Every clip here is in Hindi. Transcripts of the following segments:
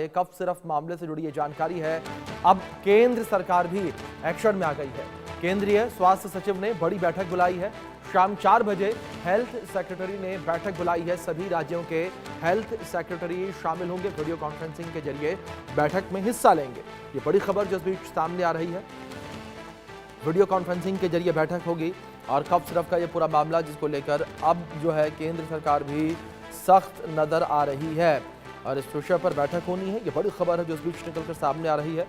कफ सिरफ मामले से जुड़ी ये जानकारी है। अब केंद्र सरकार भी एक्शन में आ गई है। केंद्रीय स्वास्थ्य सचिव ने बड़ी बैठक बुलाई है। शाम 4 बजे हेल्थ सेक्रेटरी ने बैठक बुलाई है। सभी राज्यों के हेल्थ सेक्रेटरी शामिल होंगे, वीडियो कॉन्फ्रेंसिंग के जरिए बैठक में हिस्सा लेंगे। ये बड़ी खबर जो इस बीच सामने आ रही है। वीडियो कॉन्फ्रेंसिंग के जरिए बैठक होगी और कफ सिरफ का ये पूरा मामला, जिसको लेकर अब जो है केंद्र सरकार भी सख्त नजर आ रही है और इस विषय पर बैठक होनी है। ये बड़ी खबर है जो इस बीच निकलकर सामने आ रही है।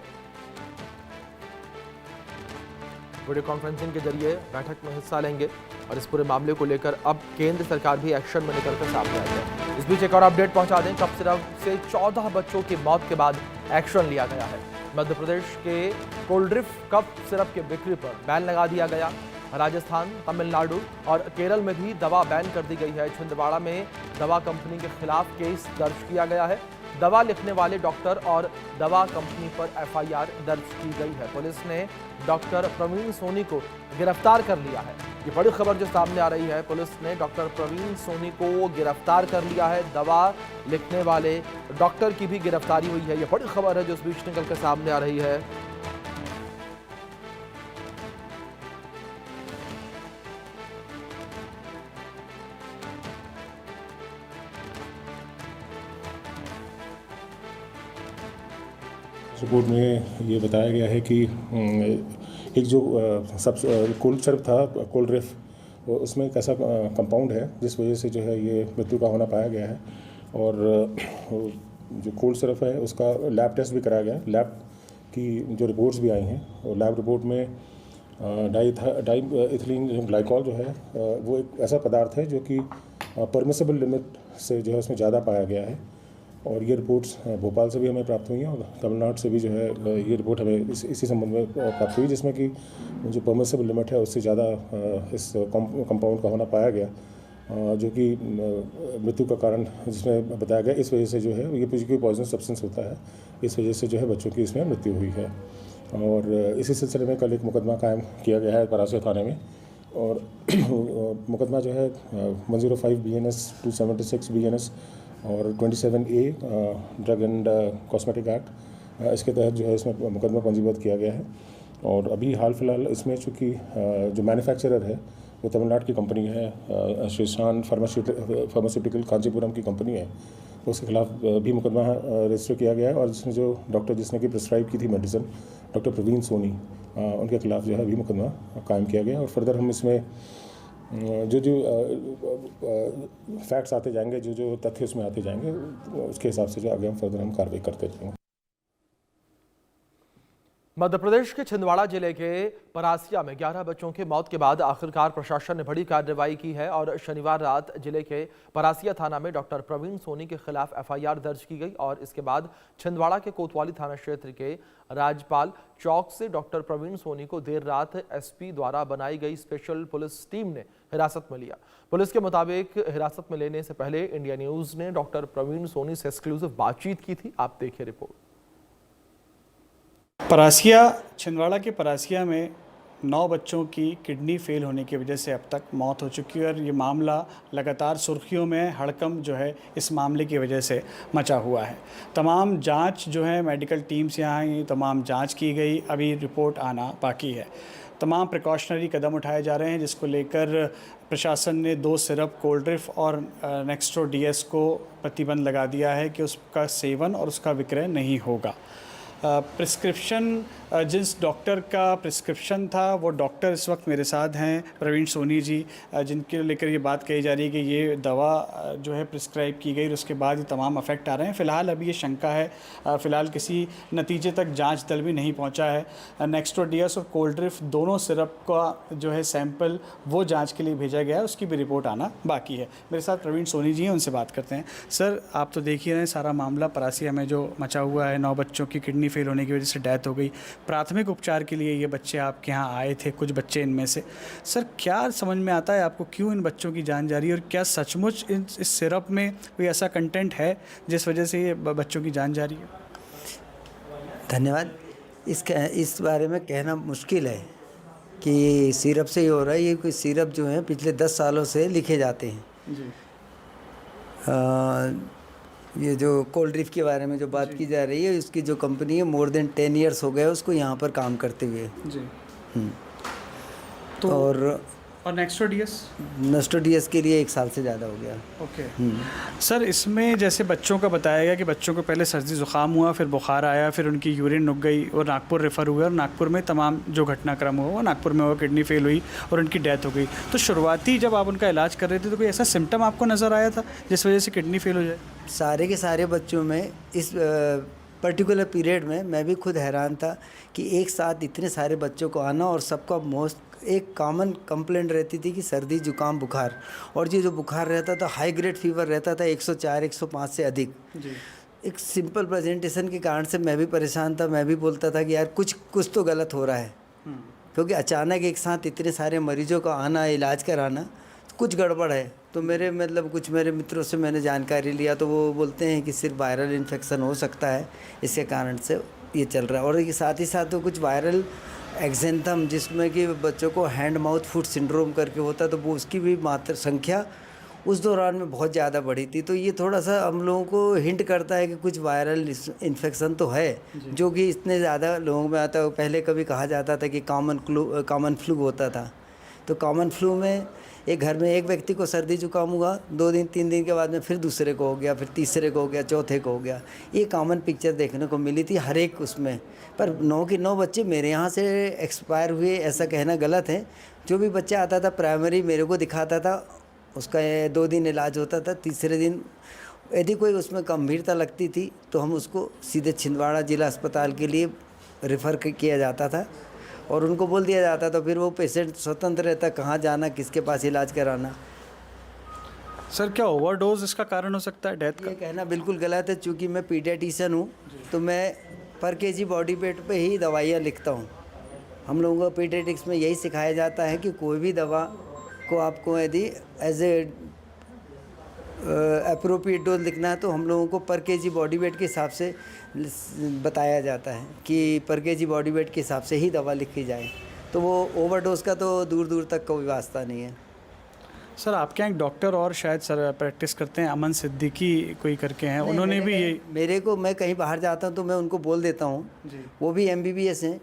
वीडियो कॉन्फ्रेंसिंग के जरिए बैठक में हिस्सा लेंगे और इस पूरे मामले को लेकर अब केंद्र सरकार भी एक्शन में निकलकर सामने आई है। इस बीच एक और अपडेट पहुंचा दें, कफ सिरप से 14 बच्चों की मौत के बाद एक्शन लिया गया है। मध्य प्रदेश के कोल्ड्रिफ कफ सिरप के बिक्री पर बैन लगा दिया गया। राजस्थान, तमिलनाडु और केरल में भी दवा बैन कर दी गई है। छिंदवाड़ा में दवा कंपनी के खिलाफ केस दर्ज किया गया है। दवा लिखने वाले डॉक्टर और दवा कंपनी पर एफआईआर दर्ज की गई है। पुलिस ने डॉक्टर प्रवीण सोनी को गिरफ्तार कर लिया है। ये बड़ी खबर जो सामने आ रही है, पुलिस ने डॉक्टर प्रवीण सोनी को गिरफ्तार कर लिया है। दवा लिखने वाले डॉक्टर की भी गिरफ्तारी हुई है। ये बड़ी खबर है जो इस बीच निकल कर सामने आ रही है। रिपोर्ट में ये बताया गया है कि एक जो सब कोल्ड सिरप था, कोल्ड्रिफ, उसमें एक ऐसा कंपाउंड है जिस वजह से जो है ये मृत्यु का होना पाया गया है। और जो कोल्ड सिरप है उसका लैब टेस्ट भी कराया गया। लैब की जो रिपोर्ट्स भी आई हैं और लैब रिपोर्ट में डाईइथिलीन ग्लाइकॉल जो है वो एक ऐसा पदार्थ है जो कि परमिसेबल लिमिट से जो है उसमें ज़्यादा पाया गया है। और ये रिपोर्ट्स भोपाल से भी हमें प्राप्त हुई हैं और तमिलनाडु से भी जो है ये रिपोर्ट हमें इसी संबंध में प्राप्त हुई, जिसमें कि जो परमिसेबल लिमिट है उससे ज़्यादा इस कंपाउंड का होना पाया गया, जो कि मृत्यु का कारण जिसमें बताया गया। इस वजह से जो है ये कोई पॉइजन सब्सटेंस होता है, इस वजह से जो है बच्चों की इसमें मृत्यु हुई है। और इसी सिलसिले में कल एक मुकदमा कायम किया गया है परासिया थाने में। और मुकदमा जो है 105 BNS 276 BNS और 27A drug and cosmetic act, इसके तहत जो है इसमें मुकदमा पंजीबद्ध किया गया है। और अभी हाल फिलहाल इसमें चूँकि जो मैन्युफैक्चरर है वो तमिलनाडु की कंपनी है, श्रीशान फार्मास्यूटिकल कांचीपुरम की कंपनी है, तो उसके खिलाफ भी मुकदमा रजिस्टर किया गया है। और जिसमें जो डॉक्टर जिसने कि प्रिस्क्राइब की थी मेडिसिन, डॉक्टर प्रवीण सोनी, उनके खिलाफ जो है अभी मुकदमा कायम किया गया। और फर्दर हम इसमें जो फैक्ट्स आते जाएंगे, जो तथ्य उसमें आते जाएंगे, उसके हिसाब से जो आगे हम फर्दर हम कार्रवाई करते जाएंगे। मध्य प्रदेश के छिंदवाड़ा जिले के परासिया में 11 बच्चों की मौत के बाद आखिरकार प्रशासन ने बड़ी कार्रवाई की है और शनिवार रात जिले के परासिया थाना में डॉक्टर प्रवीण सोनी के खिलाफ एफआईआर दर्ज की गई। और इसके बाद छिंदवाड़ा के कोतवाली थाना क्षेत्र के राजपाल चौक से डॉक्टर प्रवीण सोनी को देर रात एसपी द्वारा बनाई गई स्पेशल पुलिस टीम ने हिरासत में लिया। पुलिस के मुताबिक हिरासत में लेने से पहले इंडिया न्यूज ने डॉक्टर प्रवीण सोनी से एक्सक्लूसिव बातचीत की थी। आप देखिए रिपोर्ट। परासिया, छिंदवाड़ा के परासिया में 9 बच्चों की किडनी फेल होने की वजह से अब तक मौत हो चुकी है और ये मामला लगातार सुर्खियों में, हड़कंप जो है इस मामले की वजह से मचा हुआ है। तमाम जांच जो है मेडिकल टीम से यहाँ आई, तमाम जांच की गई, अभी रिपोर्ट आना बाकी है। तमाम प्रिकॉशनरी कदम उठाए जा रहे हैं, जिसको लेकर प्रशासन ने 2 सिरप कोल्ड्रिफ और नेक्स्ट्रो DS को प्रतिबंध लगा दिया है कि उसका सेवन और उसका विक्रय नहीं होगा। प्रिस्क्रिप्शन, जिस डॉक्टर का प्रिस्क्रिप्शन था वो डॉक्टर इस वक्त मेरे साथ हैं, प्रवीण सोनी जी, जिनके लेकर ये बात कही जा रही है कि ये दवा जो है प्रिस्क्राइब की गई और उसके बाद ये तमाम अफेक्ट आ रहे हैं। फ़िलहाल अभी ये शंका है, फ़िलहाल किसी नतीजे तक जांच दल भी नहीं पहुंचा है। नेक्स्ट्रो DS और कोल्ड्रिफ दोनों सिरप का जो है सैंपल वो जाँच के लिए भेजा गया है, उसकी भी रिपोर्ट आना बाकी है। मेरे साथ प्रवीण सोनी जी हैं, उनसे बात करते हैं। सर, आप तो देख ही रहे हैं सारा मामला परासिया में जो मचा हुआ है। 9 बच्चों की किडनी फेल होने की वजह से डेथ हो गई। प्राथमिक उपचार के लिए ये बच्चे आपके यहाँ आए थे, कुछ बच्चे इनमें से। सर, क्या समझ में आता है आपको, क्यों इन बच्चों की जान जा रही है और क्या सचमुच इस सिरप में कोई ऐसा कंटेंट है जिस वजह से ये बच्चों की जान जा रही है? धन्यवाद। इस बारे में कहना मुश्किल है कि सिरप से ही हो रहा है। ये कोई सिरप जो है पिछले 10 सालों से लिखे जाते हैं। जी। ये जो कोल्ड ड्रिफ्ट के बारे में जो बात की जा रही है, उसकी जो कंपनी है मोर देन 10 ईयर्स हो गए उसको यहाँ पर काम करते हुए। जी। तो और नेक्स्ट डीएस नस्टोडियस के लिए 1 साल से ज़्यादा हो गया। ओके सर, इसमें जैसे बच्चों का बताया गया कि बच्चों को पहले सर्दी ज़ुकाम हुआ, फिर बुखार आया, फिर उनकी यूरिन रुक गई और नागपुर रेफ़र हुए, और नागपुर में तमाम जो घटनाक्रम हुआ वो नागपुर में हुआ, किडनी फेल हुई और उनकी डेथ हो गई। तो शुरुआती जब आप उनका इलाज कर रहे थे तो कोई ऐसा सिम्टम आपको नज़र आया था जिस वजह से किडनी फेल हो जाए? सारे के सारे बच्चों में इस पर्टिकुलर पीरियड में मैं भी खुद हैरान था कि एक साथ इतने सारे बच्चों को आना, और सबका मोस्ट एक कॉमन कंप्लेंट रहती थी कि सर्दी जुकाम बुखार, और ये जो बुखार रहता था हाई ग्रेड फीवर रहता था 104 105 से अधिक। जी। एक सिंपल प्रेजेंटेशन के कारण से मैं भी परेशान था। मैं भी बोलता था कि यार कुछ तो गलत हो रहा है, क्योंकि अचानक एक साथ इतने सारे मरीजों का आना, इलाज कराना, कुछ गड़बड़ है। तो कुछ मेरे मित्रों से मैंने जानकारी लिया तो वो बोलते हैं कि सिर्फ वायरल इन्फेक्शन हो सकता है, इसके कारण से ये चल रहा है। और ये साथ ही साथ तो कुछ वायरल एक्जेंथम, जिसमें कि बच्चों को हैंड माउथ फुट सिंड्रोम करके होता, तो वो उसकी भी मात्रा संख्या उस दौरान में बहुत ज़्यादा बढ़ी थी। तो ये थोड़ा सा हम लोगों को हिंट करता है कि कुछ वायरल इन्फेक्शन तो है, जो कि इतने ज़्यादा लोगों में आता है। पहले कभी कहा जाता था कि कॉमन फ्लू होता था, तो कॉमन फ्लू में एक घर में एक व्यक्ति को सर्दी जुकाम हुआ, 2 दिन 3 दिन के बाद में फिर दूसरे को हो गया, फिर तीसरे को हो गया, चौथे को हो गया। ये कॉमन पिक्चर देखने को मिली थी हर एक उसमें। पर 9 के 9 बच्चे मेरे यहाँ से एक्सपायर हुए, ऐसा कहना गलत है। जो भी बच्चा आता था प्राइमरी मेरे को दिखाता था, उसका 2 दिन इलाज होता था। तीसरे दिन यदि कोई उसमें गंभीरता लगती थी तो हम उसको सीधे छिंदवाड़ा जिला अस्पताल के लिए रेफ़र किया जाता था, और उनको बोल दिया जाता था, फिर वो पेशेंट स्वतंत्र रहता कहाँ जाना, किसके पास इलाज कराना। सर, क्या ओवरडोज इसका कारण हो सकता है डेथ का? ये कहना बिल्कुल गलत है, चूँकि मैं पीडियाट्रिशियन हूँ तो मैं पर केजी बॉडी वेट पे ही दवाइयाँ लिखता हूँ। हम लोगों को पीडियाट्रिक्स में यही सिखाया जाता है कि कोई भी दवा को आपको यदि एज ए अप्रोप्रिएट डोज लिखना है तो हम लोगों को पर केजी बॉडी वेट के हिसाब से बताया जाता है कि पर केजी बॉडी वेट के हिसाब से ही दवा लिखी जाए। तो वो ओवरडोज का तो दूर दूर तक कोई वास्ता नहीं है। सर, आपके यहाँ एक डॉक्टर और शायद सर प्रैक्टिस करते हैं, अमन सिद्दीकी कोई करके हैं, उन्होंने भी ये मेरे को, मैं कहीं बाहर जाता हूँ तो मैं उनको बोल देता हूँ। वो भी MBBS हैं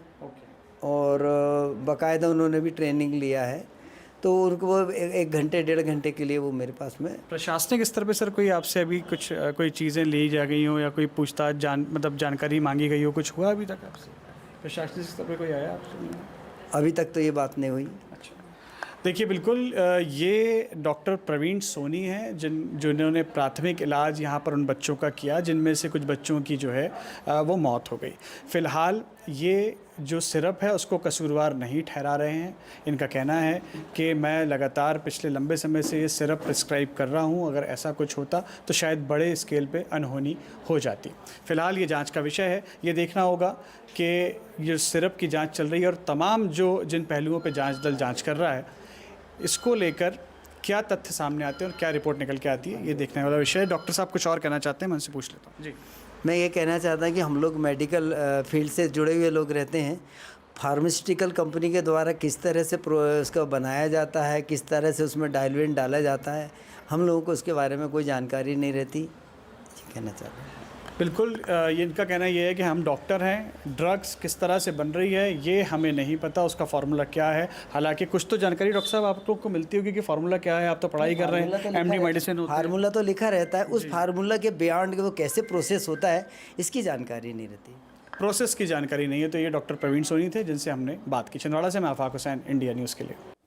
और बाकायदा उन्होंने भी ट्रेनिंग लिया है, तो उनको 1 घंटे 1.5 घंटे के लिए वो मेरे पास में। प्रशासनिक स्तर पे सर कोई आपसे अभी कोई चीज़ें ली जा गई हो या कोई पूछताछ जानकारी मांगी गई हो, कुछ हुआ अभी तक आपसे? प्रशासनिक स्तर पे कोई आया आपसे? अभी तक तो ये बात नहीं हुई। अच्छा, देखिए बिल्कुल ये डॉक्टर प्रवीण सोनी हैं जिन्होंने प्राथमिक इलाज यहाँ पर उन बच्चों का किया, जिनमें से कुछ बच्चों की जो है वो मौत हो गई। फ़िलहाल ये जो सिरप है उसको कसूरवार नहीं ठहरा रहे हैं। इनका कहना है कि मैं लगातार पिछले लंबे समय से ये सिरप प्रिस्क्राइब कर रहा हूँ, अगर ऐसा कुछ होता तो शायद बड़े स्केल पे अनहोनी हो जाती। फ़िलहाल ये जांच का विषय है, ये देखना होगा कि ये सिरप की जांच चल रही है और तमाम जिन पहलुओं पे जांच दल जांच कर रहा है, इसको लेकर क्या तथ्य सामने आते हैं और क्या रिपोर्ट निकल के आती है, ये देखने वाला विषय है। डॉक्टर साहब कुछ और कहना चाहते हैं, मैं उनसे पूछ लेता हूँ। जी, मैं ये कहना चाहता हूँ कि हम लोग मेडिकल फील्ड से जुड़े हुए लोग रहते हैं। फार्मास्यूटिकल कंपनी के द्वारा किस तरह से उसका बनाया जाता है, किस तरह से उसमें डाइल्यूएंट डाला जाता है, हम लोगों को उसके बारे में कोई जानकारी नहीं रहती, ये कहना चाहता हूँ। बिल्कुल, ये इनका कहना ये है कि हम डॉक्टर हैं, ड्रग्स किस तरह से बन रही है ये हमें नहीं पता, उसका फार्मूला क्या है। हालांकि कुछ तो जानकारी डॉक्टर साहब आप लोग को मिलती होगी कि फार्मूला क्या है, आप तो पढ़ाई कर रहे हैं, MD मेडिसिन होता है। फार्मूला तो लिखा रहता है, उस फार्मूला के बियॉन्ड वो कैसे प्रोसेस होता है इसकी जानकारी नहीं रहती। प्रोसेस की जानकारी नहीं है। तो ये डॉक्टर प्रवीण सोनी थे जिनसे हमने बात की। छिंदवाड़ा से मैं आफाक हुसैन, इंडिया न्यूज़ के लिए।